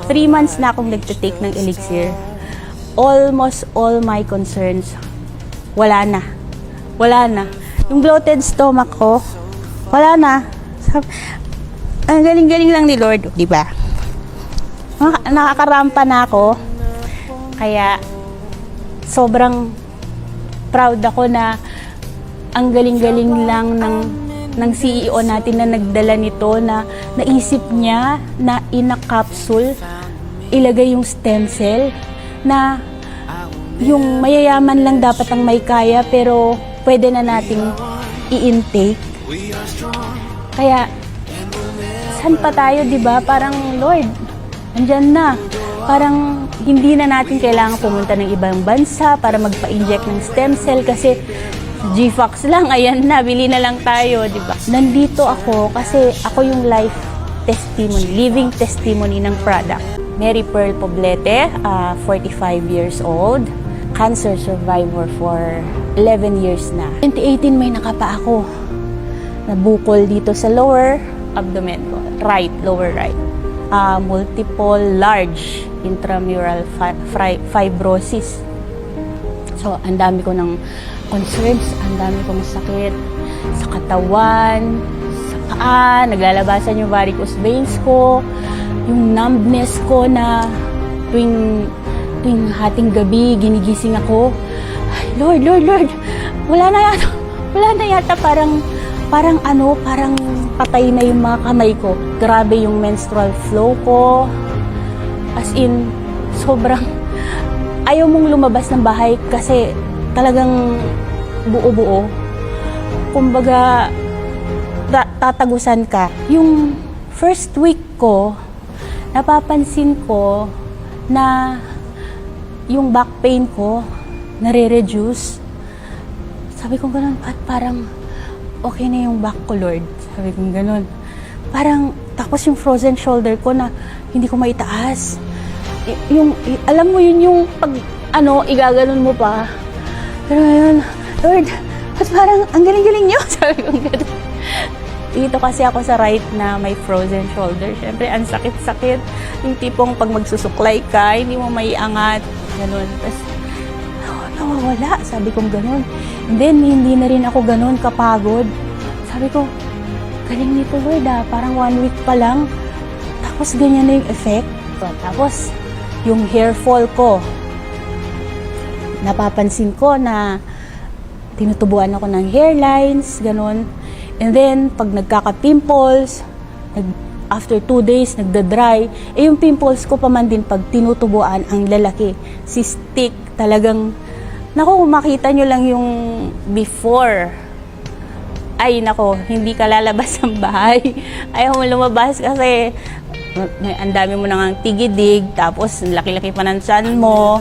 3 months na akong nagtitake ng elixir. Almost all my concerns, wala na. Wala na. Yung bloated stomach ko, wala na. Ang galing-galing lang ni Lord, di ba? Nakakarampa na ako. Kaya, sobrang proud ako na ang galing-galing lang ng CEO natin na nagdala nito, na naisip niya na in a capsule, ilagay yung stem cell, na yung mayayaman lang dapat ang may kaya, pero pwede na nating i-intake. Kaya, saan pa tayo, di ba? Parang, Lord, andyan na. Parang, hindi na natin kailangan pumunta ng ibang bansa para magpa-inject ng stem cell kasi GFAX lang, ayan na, bili na lang tayo, di ba? Nandito ako kasi ako yung life testimony, living testimony ng product. Mary Pearl Poblete, 45 years old, cancer survivor for 11 years na. 2018 may nakapa ako, nabukol dito sa lower abdomen ko, right, lower right. Multiple large intramural fibrosis. So, ang dami ko ng concerns, ang dami kong sakit sa katawan, sa paa, naglalabasan yung varicose veins ko, yung numbness ko na tuwing hating gabi, ginigising ako. Ay, Lord, wala na yata, parang patay na yung mga kamay ko. Grabe yung menstrual flow ko. As in, sobrang ayaw mong lumabas ng bahay kasi talagang buo-buo. Kumbaga, tatagusan ka. Yung first week ko, napapansin ko na yung back pain ko nare-reduce. Sabi ko ganun, at parang okay na yung back ko, Lord. Sabi ko ganun. Parang, tapos yung frozen shoulder ko na hindi ko maitaas. Alam mo yun yung pag, igaganon mo pa. Pero ngayon, Lord, at parang, ang galing-galing nyo. Sabi ko ganun. Dito kasi ako sa right na may frozen shoulder. Siyempre, ang sakit-sakit. Yung tipong pag magsusuklay ka, hindi mo maiangat. Ganun. Tapos, nawawala. Sabi ko ganun. And then, hindi na rin ako ganun kapagod. Sabi ko, galing nito, Lord, parang 1 week pa lang. Tapos, ganyan na yung effect. So, tapos, yung hair fall ko, napapansin ko na tinutubuan ako ng hairlines, ganun. And then, pag nagkaka-pimples, after 2 days, nagda-dry, yung pimples ko pa man din pag tinutubuan ang lalaki. Cystic, talagang, naku, makita nyo lang yung before. Ay, nako, hindi ka lalabas ng bahay. Ayaw mo lumabas kasi ang dami mo nang tigidig, tapos laki-laki pa ng tiyan mo.